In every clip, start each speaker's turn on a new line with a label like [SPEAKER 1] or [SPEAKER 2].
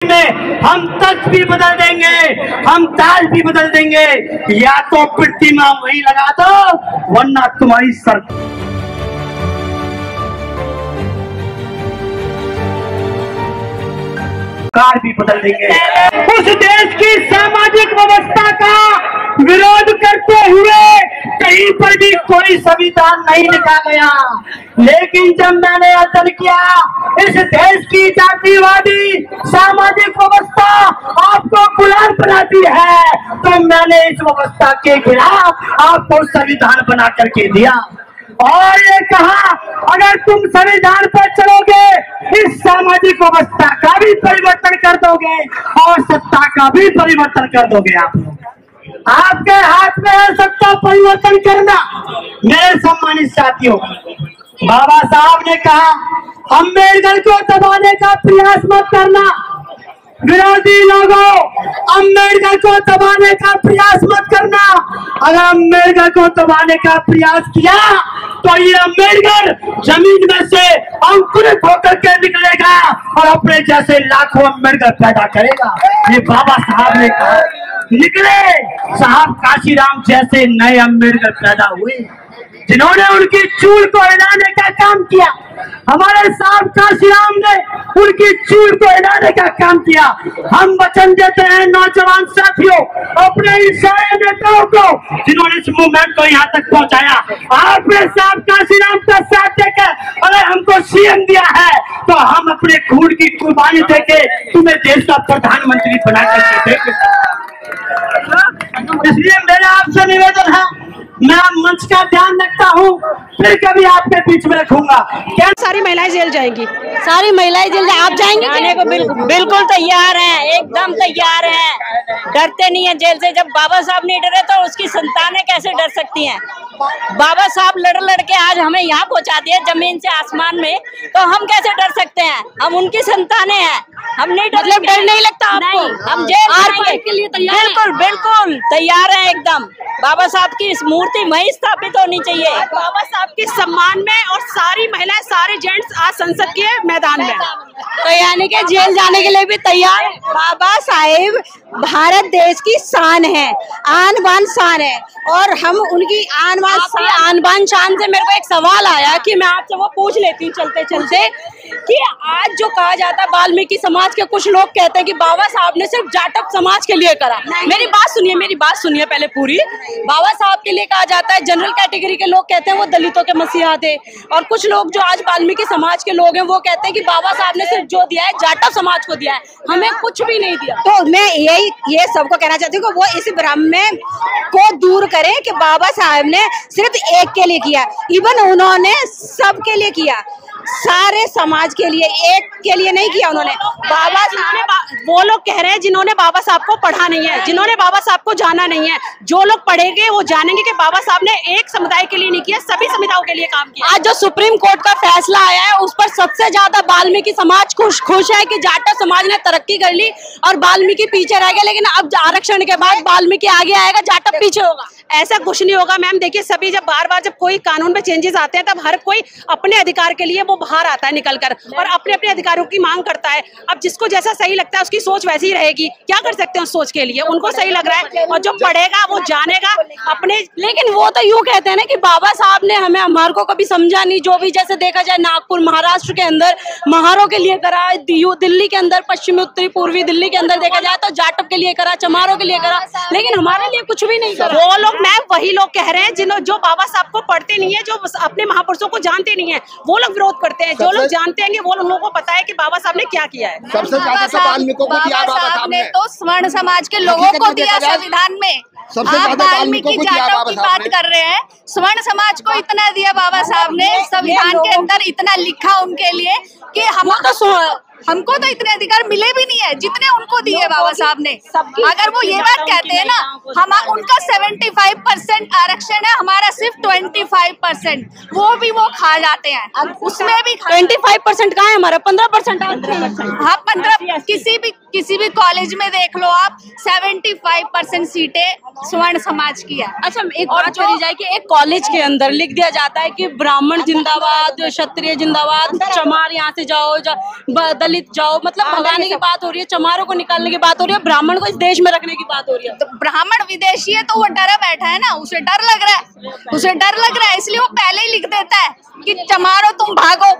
[SPEAKER 1] में हम तख्त भी बदल देंगे, हम ताज भी बदल देंगे, या तो प्रतिमा वही लगा दो वरना तुम्हारी सरकार भी बदल देंगे। उस देश की सामाजिक व्यवस्था का विरोध करते हुए कहीं पर भी कोई संविधान नहीं लिखा गया, लेकिन जब मैंने अध्ययन किया इस देश की जातिवादी सामाजिक व्यवस्था आपको गुलाम बनाती है, तो मैंने इस व्यवस्था के खिलाफ आपको संविधान बना करके दिया और ये कहा अगर तुम संविधान पर चलोगे इस सामाजिक व्यवस्था का भी परिवर्तन कर दोगे और सत्ता का भी परिवर्तन कर दोगे। आप लोग आपके हाथ में है सत्ता परिवर्तन करना। मेरे सम्मानित साथियों, बाबा साहब ने कहा अम्बेडकर को दबाने का प्रयास मत करना। विरोधी लोगों, अम्बेडकर को दबाने का प्रयास मत करना। अगर अम्बेडकर को दबाने का प्रयास किया तो ये अम्बेडकर जमीन में से अंकुरित होकर के निकलेगा और अपने जैसे लाखों अम्बेडकर पैदा करेगा। ये बाबा साहब ने कहा, निकले साहब काशीराम जैसे नए अम्बेडकर पैदा हुए जिन्होंने उनकी चूल को हिलाने का काम किया। हमारे साहब काशीराम ने उनकी चूल को हिलाने का काम किया। हम वचन देते हैं नौजवान साथियों, अपने इन सारे नेताओं को जिन्होंने इस मूवमेंट को यहाँ तक पहुँचाया, आपने साहब काशीराम का साथ देकर अगर हमको सीएम दिया है तो हम अपने खून की कुर्बानी देके तुम्हें देश का प्रधानमंत्री बना करके देंगे। इसलिए मेरा आपसे निवेदन है, मैं मंच का ध्यान रखता हूँ, फिर कभी आपके बीच में रखूंगा। क्या
[SPEAKER 2] सारी महिलाएं जेल जाएंगी?
[SPEAKER 3] सारी महिलाएं जेल आप जाएंगी?
[SPEAKER 2] जाने को बिल्कुल तैयार हैं, एकदम तैयार हैं, डरते नहीं है जेल से। जब बाबा साहब नहीं डरे तो उसकी संतानें कैसे डर सकती हैं? बाबा साहब लड़ के आज हमें यहाँ पहुँचा दिया जमीन से आसमान में, तो हम कैसे डर सकते हैं? हम उनकी संतानें हैं, हम नहीं डर
[SPEAKER 3] नहीं लगता आपको?
[SPEAKER 2] नहीं, हम जेल जाएंगे
[SPEAKER 3] के लिए तैयार?
[SPEAKER 2] बिल्कुल तैयार हैं एकदम। बाबा साहब की इस मूर्ति वहीं स्थापित होनी चाहिए,
[SPEAKER 3] बाबा साहब के सम्मान में, और सारी महिलाएं सारे जेंट्स आज संसद के मैदान में,
[SPEAKER 2] तो यानी कि जेल जाने के लिए भी तैयार।
[SPEAKER 3] बाबा साहेब भारत देश की शान है, आन बान शान है, और हम उनकी आन बान शान से मेरे को एक सवाल आया कि मैं आपसे वो पूछ लेती हूँ चलते चलते कि आज जो कहा जाता है वाल्मीकि समाज के कुछ लोग कहते हैं कि बाबा साहब ने सिर्फ जाटव समाज के लिए करा। मेरी बात सुनिए पहले पूरी। बाबा साहब के लिए कहा जाता है, जनरल कैटेगरी के लोग कहते हैं वो दलितों के मसीहा थे, और कुछ लोग जो आज वाल्मीकि समाज के लोग हैं वो कहते हैं कि बाबा साहब ने सिर्फ जो दिया है जाटव समाज को दिया है, हमें कुछ भी नहीं दिया।
[SPEAKER 2] तो मैं ये सबको कहना चाहती हूँ कि वो इस भ्रम में को दूर करें कि बाबा साहब ने सिर्फ एक के लिए किया, इवन उन्होंने सबके लिए किया, सारे समाज के लिए, एक के लिए नहीं किया उन्होंने। बाबा साहब ने वो लोग कह रहे हैं जिन्होंने बाबा साहब को पढ़ा नहीं है, जिन्होंने बाबा साहब को जाना नहीं है। जो लोग पढ़ेंगे वो जानेंगे कि बाबा साहब ने एक समुदाय के लिए नहीं किया, सभी समुदायों के लिए काम किया।
[SPEAKER 3] आज जो सुप्रीम कोर्ट का फैसला आया है उस पर सबसे ज्यादा वाल्मीकि समाज खुश है कि जाटव समाज ने तरक्की कर ली और वाल्मीकि पीछे रह गया, लेकिन अब आरक्षण के बाद वाल्मीकि आगे आएगा, जाटव पीछे होगा।
[SPEAKER 2] ऐसा कुछ नहीं होगा मैम। देखिए सभी जब बार जब कोई कानून में चेंजेस आते हैं तब हर कोई अपने अधिकार के लिए वो बाहर आता है निकलकर और अपने अपने अधिकारों की मांग करता है। अब जिसको जैसा सही लगता है उसकी सोच वैसी ही रहेगी, क्या कर सकते हैं उस सोच के लिए, उनको सही लग रहा है और जो पढ़ेगा वो जानेगा अपने।
[SPEAKER 3] लेकिन वो तो यूँ कहते हैं ना कि बाबा साहब ने हमें हमारे को कभी समझा नहीं। जो भी जैसे देखा जाए नागपुर महाराष्ट्र के अंदर महारों के लिए करा, दिल्ली के अंदर पश्चिमी उत्तरी पूर्वी दिल्ली के अंदर देखा जाए तो जाटव के लिए करा, चमारों के लिए करा, लेकिन हमारे लिए कुछ भी नहीं करा।
[SPEAKER 2] वो लोग मैम वही लोग कह रहे हैं जो बाबा साहब को पढ़ते नहीं है, जो अपने महापुरुषों को जानते नहीं है, वो लोग विरोध करते हैं। जो लोग जानते हैं वो लोगों को पता है कि बाबा साहब ने क्या किया है।
[SPEAKER 4] सबसे ज्यादा तो वाल्मीकि को दिया बाबा साहब ने,
[SPEAKER 3] तो स्वर्ण समाज के लोगों को दिया संविधान में। आप वाल्मीकि जाटव की बात कर रहे हैं, स्वर्ण समाज को इतना दिया बाबा साहब ने, संविधान के अंदर इतना लिखा उनके लिए कि हमको तो इतने अधिकार मिले भी नहीं है जितने उनको दिए बाबा साहब ने। अगर वो ये बात कहते हैं ना, हम उनका 75% आरक्षण है, हमारा सिर्फ 25%, वो भी वो खा जाते हैं। उसमें भी 25% कहाँ है हमारा? 15%। हाँ 15। किसी भी कॉलेज में देख लो आप, 75% सीटें स्वर्ण समाज की है।
[SPEAKER 2] अच्छा एक बात करी जाए कि एक कॉलेज के अंदर लिख दिया जाता है कि ब्राह्मण जिंदाबाद, क्षत्रिय जिंदाबाद, चमार यहाँ से जाओ,
[SPEAKER 5] दलित जाओ, मतलब भगाने की बात हो रही है, चमारों को निकालने की बात हो रही है, ब्राह्मण को इस देश में रखने की बात हो रही है।
[SPEAKER 3] तो ब्राह्मण विदेशी है तो वो डरा बैठा है ना, उसे डर लग रहा है, उसे डर लग रहा है, इसलिए वो पहले ही लिख देता है कि चमारो तुम भागो,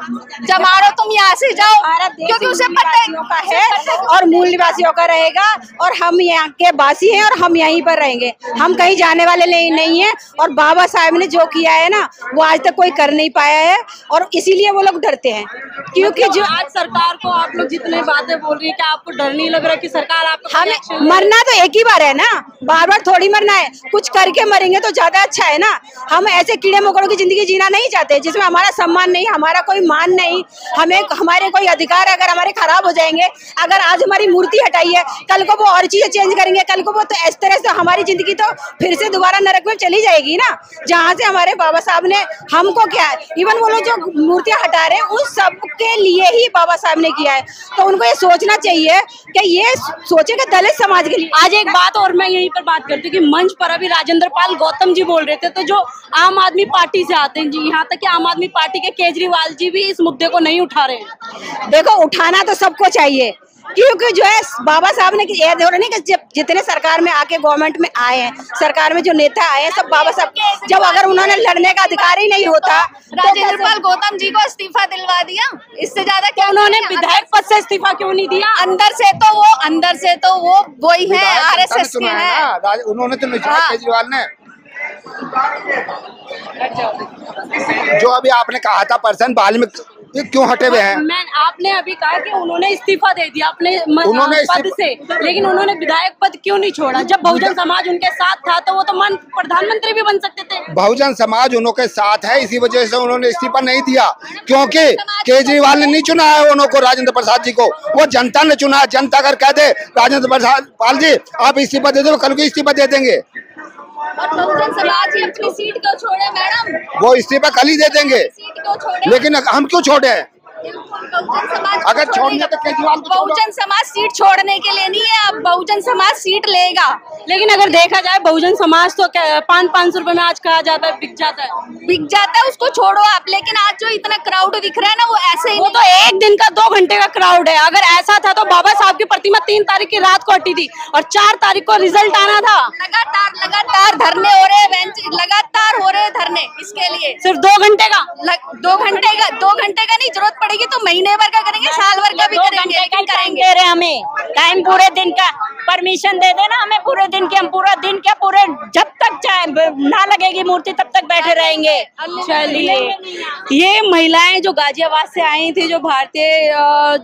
[SPEAKER 3] चमारो तुम यहाँ से जाओ, क्योंकि उसे पता है
[SPEAKER 2] और मूल निवासियों का रहेगा और हम यहाँ के वासी हैं और हम यहीं पर रहेंगे, हम कहीं जाने वाले नहीं है। और बाबा साहब ने जो किया है ना वो आज तक कोई कर नहीं पाया है और इसीलिए वो लोग डरते हैं। क्योंकि जो
[SPEAKER 5] आज सरकार को आप लोग जितने बातें बोल रही है, क्या आपको डर नहीं लग रहा कि सरकार आपको
[SPEAKER 2] हमें मरना तो एक ही बार है ना, बार बार थोड़ी मरना है, कुछ करके मरेंगे तो ज्यादा अच्छा है ना। हम ऐसे कीड़े मकोड़ों की जिंदगी जीना नहीं चाहते जिसमें हमारा सम्मान नहीं, हमारा कोई मान नहीं, हमें हमारे कोई अधिकार अगर हमारे खराब हो जाएंगे। अगर आज हमारी मूर्ति हटाई है, कल को वो और चीजें चेंज करेंगे, कल को वो तो इस तरह से हमारी जिंदगी तो फिर से दोबारा नरक में चली जाएगी ना। जहाँ से हमारे बाबा साहब ने हमको क्या है, इवन वो लोग जो मूर्तियां हटा रहे हैं उस सब के लिए ही बाबा साहब ने किया है, तो उनको ये सोचना चाहिए कि ये सोचे कि दलित समाज के लिए।
[SPEAKER 5] आज एक बात और मैं यहीं पर बात करती हूँ कि मंच पर अभी राजेंद्र पाल गौतम जी बोल रहे थे, तो जो आम आदमी पार्टी से आते हैं जी, यहाँ तक कि आम आदमी पार्टी के केजरीवाल जी भी इस मुद्दे को नहीं उठा रहे हैं।
[SPEAKER 2] देखो उठाना तो सबको चाहिए, क्योंकि जो है बाबा साहब ने ये नहीं कि जितने सरकार में आके गवर्नमेंट में आए हैं, सरकार में जो नेता आए हैं सब बाबा साहब, जब अगर उन्होंने लड़ने का अधिकार ही नहीं होता
[SPEAKER 3] राजेंद्र पाल गौतम जी को इस्तीफा दिलवा दिया, इससे ज्यादा क्या
[SPEAKER 5] उन्होंने विधायक पद से इस्तीफा क्यों नहीं दिया?
[SPEAKER 3] अंदर से तो वो वही है, आरएसएस के हैं।
[SPEAKER 4] उन्होंने तो केजरीवाल ने जो अभी आपने कहा था पर्सन वाल्मीकि ये क्यों हटे हुए हैं?
[SPEAKER 5] आपने अभी कहा कि उन्होंने इस्तीफा दे दिया अपने पद से, लेकिन उन्होंने विधायक पद क्यों नहीं छोड़ा? जब बहुजन समाज उनके साथ था तो वो तो प्रधानमंत्री भी बन सकते थे।
[SPEAKER 4] बहुजन समाज उनके साथ है, इसी वजह से उन्होंने इस्तीफा नहीं दिया, क्योंकि केजरीवाल ने नहीं चुना है उनको, राजेंद्र प्रसाद जी को, वो जनता ने चुना। जनता अगर कह दे राजेंद्र प्रसाद पाल जी आप इस्तीफा दे दो, कल को इस्तीफा दे देंगे।
[SPEAKER 3] और बहुजन समाज ही अपनी सीट क्यों छोड़े मैडम?
[SPEAKER 4] वो इस्तीफा कल ही दे देंगे,
[SPEAKER 3] सीट क्यों छोड़े?
[SPEAKER 4] लेकिन हम क्यों छोड़े? अगर छोड़ने तो केजरीवाल को
[SPEAKER 3] बहुजन समाज सीट छोड़ने के लिए नहीं है, अब बहुजन समाज सीट लेगा।
[SPEAKER 5] लेकिन अगर देखा जाए बहुजन समाज तो 500 रुपए में आज कहा जाता है बिक जाता है,
[SPEAKER 3] उसको छोड़ो आप। लेकिन आज जो इतना क्राउड दिख रहा है ना वो ऐसे ही,
[SPEAKER 5] वो तो एक दिन का 2 घंटे का क्राउड है। अगर ऐसा था तो बाबा साहब की प्रतिमा 3 तारीख की रात को हटी थी और 4 तारीख को रिजल्ट आना था।
[SPEAKER 3] लगातार धरने हो रहे हैं, लगातार हो रहे हैं धरने, इसके लिए
[SPEAKER 5] सिर्फ 2 घंटे का
[SPEAKER 3] 2 घंटे का नहीं, जरूरत पड़ेगी तो महीने भर का करेंगे, साल भर का भी करेंगे।
[SPEAKER 5] दे रहे हमें टाइम, पूरे दिन का परमिशन दे देना हमें, पूरे दिन के, हम पूरा दिन क्या पूरे जब तक ना लगेगी मूर्ति तब तक बैठे रहेंगे। चलिए, ये महिलाएं जो गाजियाबाद से आई थी, जो भारतीय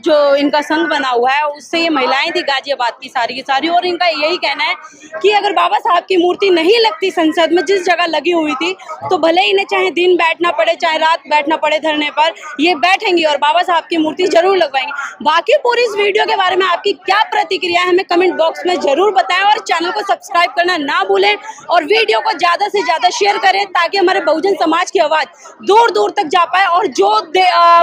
[SPEAKER 5] जो इनका संघ बना हुआ है उससे ये महिलाएं थी गाजियाबाद की सारी, और इनका यही कहना है कि अगर बाबा साहब की मूर्ति नहीं लगती संसद में जिस जगह लगी हुई थी, तो भले ही इन्हें चाहे दिन बैठना पड़े चाहे रात बैठना पड़े धरने पर, ये बैठेंगी और बाबा साहब की मूर्ति जरूर लगवाएंगे। बाकी पूरी इस वीडियो के बारे में आपकी क्या प्रतिक्रिया है हमें कमेंट बॉक्स में जरूर बताएं, और चैनल को सब्सक्राइब करना ना भूलें और वीडियो को ज्यादा से ज्यादा शेयर करें ताकि हमारे बहुजन समाज की आवाज दूर दूर तक जा पाए। और जो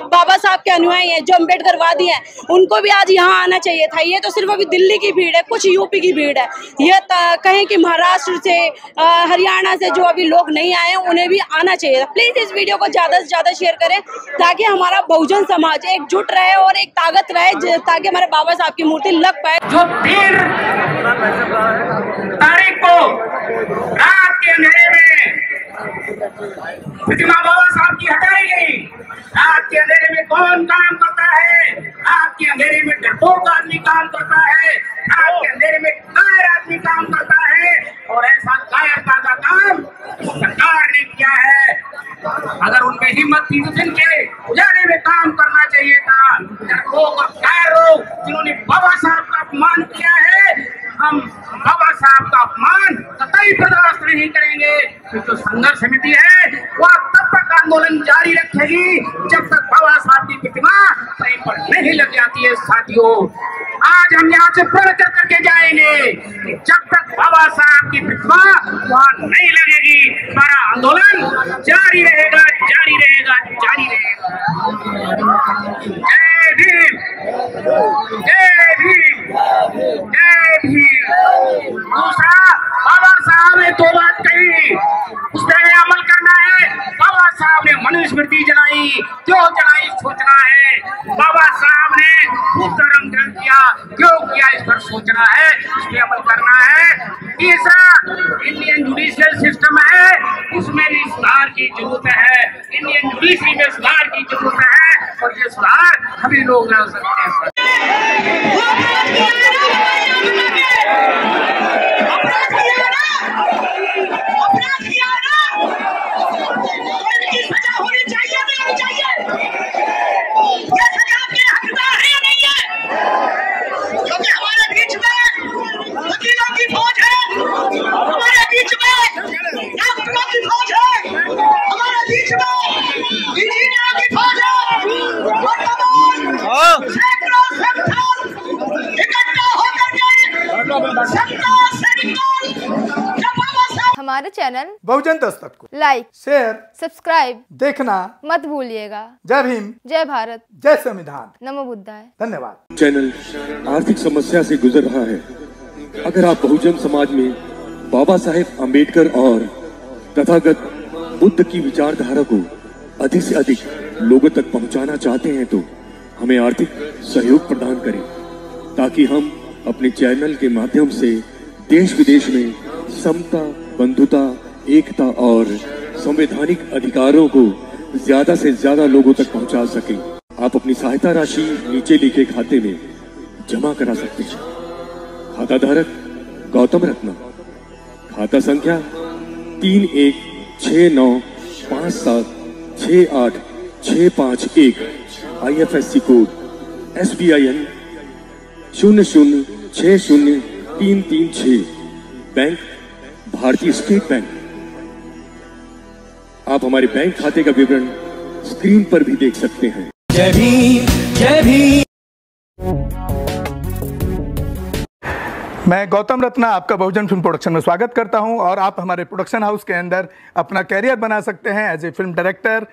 [SPEAKER 5] बाबा साहब के अनुयायी हैं, जो अम्बेडकरवादी हैं, उनको भी आज यहाँ आना चाहिए था। ये तो सिर्फ अभी दिल्ली की भीड़ है, कुछ यूपी की भीड़ है, ये कहें कि महाराष्ट्र से हरियाणा से जो अभी लोग नहीं आए उन्हें भी आना चाहिए था। प्लीज इस वीडियो को ज्यादा से ज्यादा शेयर करें ताकि हमारा बहुजन समाज एकजुट रहे और एक ताकत रहे, ताकि हमारे बाबा साहब की मूर्ति लग पाए।
[SPEAKER 1] जो 3 तारीख को रात के अंधेरे में प्रतिमा बाबा साहब की हटाई गई, रात के अंधेरे में कौन काम करता है? रात के अंधेरे में डरपोक आदमी काम करता है, रात के अंधेरे में कायर आदमी काम करता है, और ऐसा कायरता का काम सरकार ने किया है। अगर उनमें हिम्मत थी तो जिनके उजाले में काम करना चाहिए था, डरपोक और कायर लोग जिन्होंने बाबा साहब का अपमान किया है, हम बाबा साहब का अपमान कतई बर्दाश्त नहीं करेंगे। जो संघर्ष समिति है वह तब तक आंदोलन जारी रखेगी जब तक बाबा साहब की प्रतिमा कहीं पर नहीं लग जाती है। साथियों, आज हम यहाँ से प्रण कर करके जाएंगे कि जब तक बाबा साहब की प्रतिमा वहाँ नहीं लगेगी हमारा आंदोलन जारी रहेगा, जारी रहेगा, जारी रहेगा। जय भीम, जय भीम, जय भीम। दूसरा, बाबा साहब ने 2 बात कही, उस पर अमल करना है। बाबा साहब ने मनुस्मृति जलाई, क्यों जलाई सोचना है। बाबा साहब ने
[SPEAKER 6] पर सोचना है, उस पर अमल करना है। तीसरा, इंडियन जुडिशियल सिस्टम है, उसमें भी सुधार की जरूरत है। इंडियन जुडिशरी में सुधार की जरूरत है और ये सुधार सभी लोग ला सकते हैं।
[SPEAKER 7] हमारे चैनल
[SPEAKER 8] बहुजन दस्तक को
[SPEAKER 7] लाइक,
[SPEAKER 8] शेयर,
[SPEAKER 7] सब्सक्राइब
[SPEAKER 8] देखना
[SPEAKER 7] मत भूलिएगा।
[SPEAKER 8] जय भीम,
[SPEAKER 7] जय भारत,
[SPEAKER 8] जय संविधान,
[SPEAKER 7] नमो बुद्धाय।
[SPEAKER 8] धन्यवाद।
[SPEAKER 9] चैनल आर्थिक समस्या से गुजर रहा है। अगर आप बहुजन समाज में बाबा साहेब अम्बेडकर और तथागत बुद्ध की विचारधारा को अधिक से अधिक लोगों तक पहुंचाना चाहते हैं तो हमें आर्थिक सहयोग प्रदान करें, ताकि हम अपने चैनल के माध्यम से देश विदेश में समता, बंधुता, एकता और संवैधानिक अधिकारों को ज्यादा से ज्यादा लोगों तक पहुंचा सकें। आप अपनी सहायता राशि नीचे लिखे खाते में जमा करा सकते हैं। खाता धारक गौतम रत्ना, खाता संख्या 3169576865 IFSC कोड SBIN 0060336, बैंक भारतीय स्टेट बैंक। आप हमारे बैंक खाते का विवरण स्क्रीन पर भी देख सकते हैं।
[SPEAKER 1] जय भीम, जय भीम।
[SPEAKER 8] मैं गौतम रत्ना आपका बहुजन फिल्म प्रोडक्शन में स्वागत करता हूं और आप हमारे प्रोडक्शन हाउस के अंदर अपना कैरियर बना सकते हैं as a film director,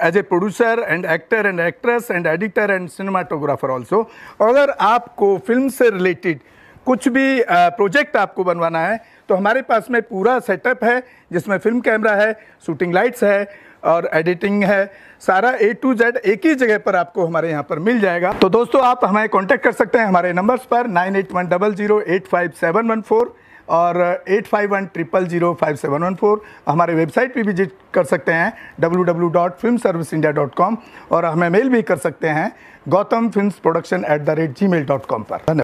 [SPEAKER 8] as a producer and actor and actress and editor and cinematographer also. अगर आपको फिल्म से रिलेटेड कुछ भी प्रोजेक्ट आपको बनवाना है तो हमारे पास में पूरा सेटअप है, जिसमें फिल्म कैमरा है, शूटिंग लाइट्स है और एडिटिंग है। सारा A to Z एक ही जगह पर आपको हमारे यहाँ पर मिल जाएगा। तो दोस्तों, आप हमें कांटेक्ट कर सकते हैं हमारे नंबर्स पर 9810085714 और 8510005714। हमारे वेबसाइट पे विजिट कर सकते हैं www.filmserviceindia.com और हमें मेल भी कर सकते हैं gautamfilmsproduction@gmail.com पर। धन्यवाद।